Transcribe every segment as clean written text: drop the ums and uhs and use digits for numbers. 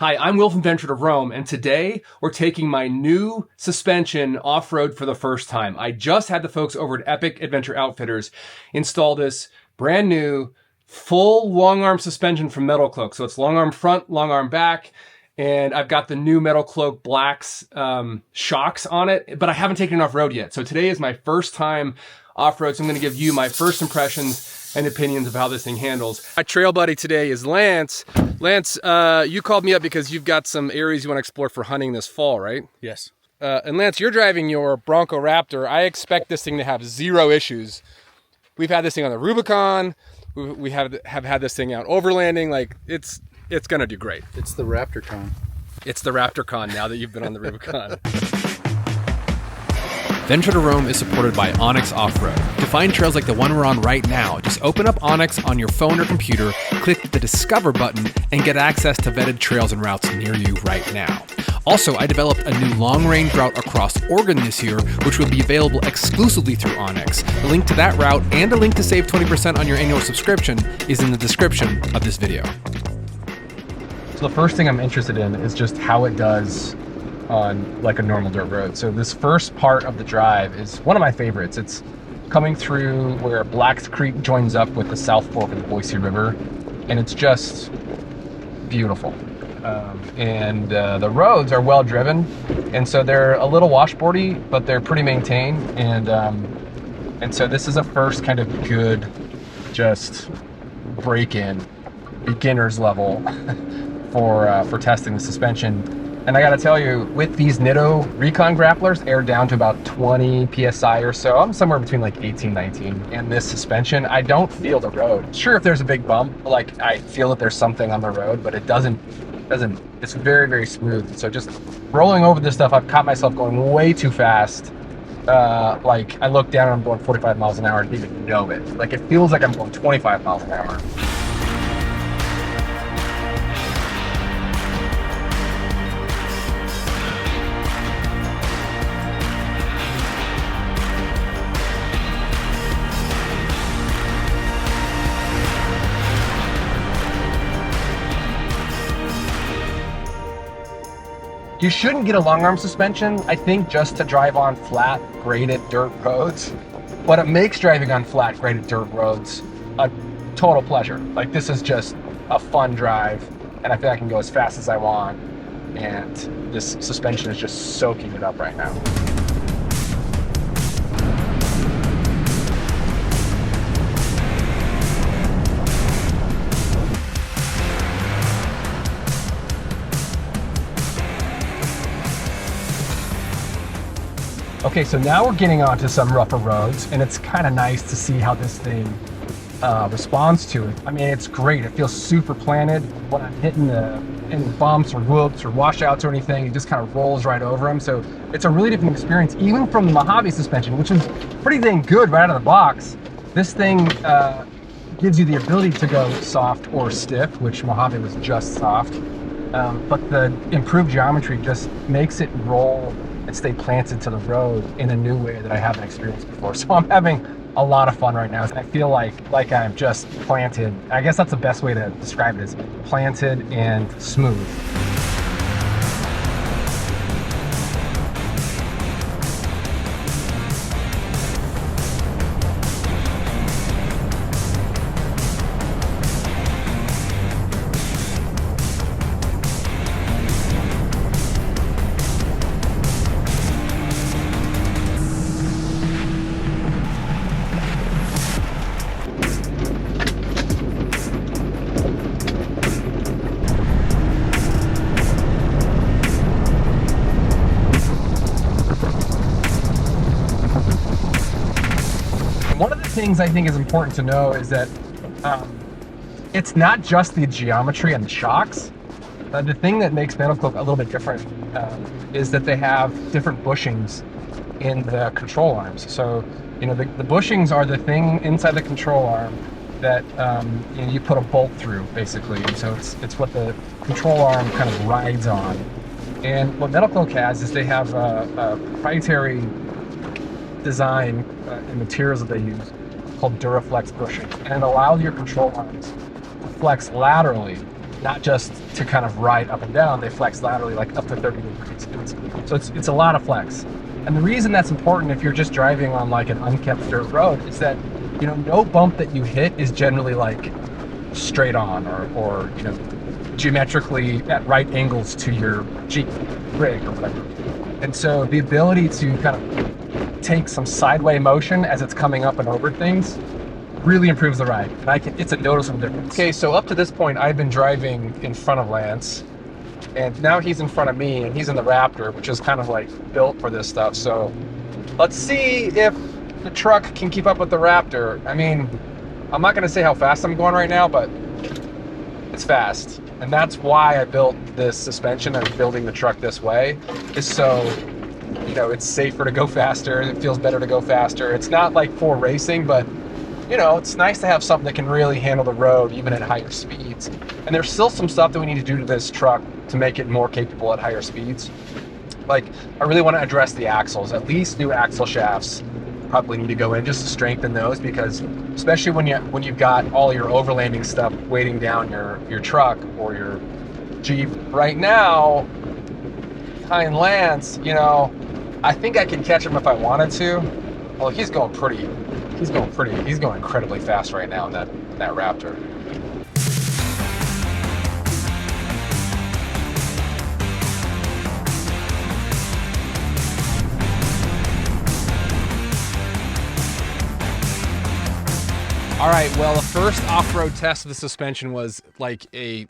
Hi, I'm Will from Venture to Rome, and today we're taking my new suspension off-road for the first time. I just had the folks over at Epic Adventure Outfitters install this brand new full long arm suspension from MetalCloak. So it's long arm front, long arm back, and I've got the new MetalCloak Blacks shocks on it, but I haven't taken it off-road yet. So today is my first time off-road, so I'm going to give you my first impressions and opinions of how this thing handles. My trail buddy today is Lance. Lance, you called me up because you've got some areas you want to explore for hunting this fall, right? Yes. And Lance, you're driving your Bronco Raptor. I expect this thing to have zero issues. We've had this thing on the Rubicon. We have had this thing out overlanding. Like, it's gonna do great. It's the RaptorCon. It's the RaptorCon now that you've been on the Rubicon. Venture to Rome is supported by Onyx Off-Road. To find trails like the one we're on right now, just open up Onyx on your phone or computer, click the Discover button, and get access to vetted trails and routes near you right now. Also, I developed a new long-range route across Oregon this year, which will be available exclusively through Onyx. The link to that route and a link to save 20% on your annual subscription is in the description of this video. So the first thing I'm interested in is just how it does on like a normal dirt road. So this first part of the drive is one of my favorites. It's coming through where Blacks Creek joins up with the South Fork of the Boise River, and it's just beautiful. The roads are well driven, and so they're a little washboardy, but they're pretty maintained. And so this is a first kind of good, just break-in, beginner's level for testing the suspension. And I gotta tell you, with these Nitto Recon grapplers aired down to about 20 PSI or so, I'm somewhere between like 18, 19. And this suspension, I don't feel the road. Sure, if there's a big bump, like I feel that there's something on the road, but it doesn't, it's very, very smooth. So just rolling over this stuff, I've caught myself going way too fast. Like I look down and I'm going 45 miles an hour and didn't even know it. Like it feels like I'm going 25 miles an hour. You shouldn't get a long arm suspension, I think, just to drive on flat, graded dirt roads. But it makes driving on flat, graded dirt roads a total pleasure. Like, this is just a fun drive, and I feel I can go as fast as I want. And this suspension is just soaking it up right now. Okay, so now we're getting onto some rougher roads, and it's kind of nice to see how this thing responds to it. I mean, it's great. It feels super planted. When I'm hitting any bumps or whoops or washouts or anything, it just kind of rolls right over them. So it's a really different experience, even from the Mojave suspension, which is pretty dang good right out of the box. This thing gives you the ability to go soft or stiff, which Mojave was just soft. But the improved geometry just makes it roll and stay planted to the road in a new way that I haven't experienced before. So I'm having a lot of fun right now. I feel like I'm just planted. I guess that's the best way to describe it, is planted and smooth. One of the things I think is important to know is that it's not just the geometry and the shocks. The thing that makes MetalCloak a little bit different is that they have different bushings in the control arms. So, you know, the bushings are the thing inside the control arm that you know, you put a bolt through, basically. And so it's what the control arm kind of rides on. And what MetalCloak has is they have a proprietary design and materials that they use called Duraflex bushing, and it allows your control arms to flex laterally, not just to kind of ride up and down, they flex laterally like up to 30 degrees. So it's a lot of flex. And the reason that's important if you're just driving on like an unkept dirt road is that, you know, no bump that you hit is generally like straight on or you know, geometrically at right angles to your Jeep rig or whatever. And so the ability to kind of take some sideway motion as it's coming up and over things really improves the ride. And it's a noticeable difference. Okay, so up to this point, I've been driving in front of Lance, and now he's in front of me, and he's in the Raptor, which is kind of like built for this stuff. So let's see if the truck can keep up with the Raptor. I mean, I'm not gonna say how fast I'm going right now, but it's fast. And that's why I built this suspension and building the truck this way, is so, you know, it's safer to go faster. It feels better to go faster. It's not like for racing, but you know, it's nice to have something that can really handle the road even at higher speeds. And there's still some stuff that we need to do to this truck to make it more capable at higher speeds. Like, I really want to address the axles. At least new axle shafts probably need to go in just to strengthen those, because especially when you've got all your overlanding stuff weighting down your truck or your Jeep. Right now, behind Lance, you know, I think I can catch him if I wanted to. Well, he's going incredibly fast right now in that Raptor. All right, well, the first off-road test of the suspension was like a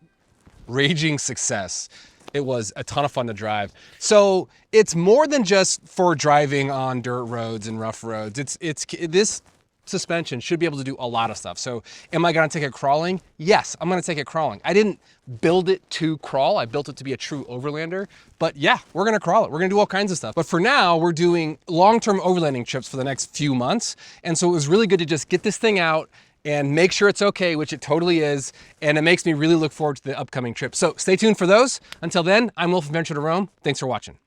raging success. It was a ton of fun to drive. So it's more than just for driving on dirt roads and rough roads. This suspension should be able to do a lot of stuff. So am I gonna take it crawling? Yes, I'm gonna take it crawling. I didn't build it to crawl. I built it to be a true overlander. But yeah, we're gonna crawl it. We're gonna do all kinds of stuff. But for now, we're doing long-term overlanding trips for the next few months. And so it was really good to just get this thing out and make sure it's okay, which it totally is. And it makes me really look forward to the upcoming trip. So stay tuned for those. Until then, I'm Wolf Adventure to Rome. Thanks for watching.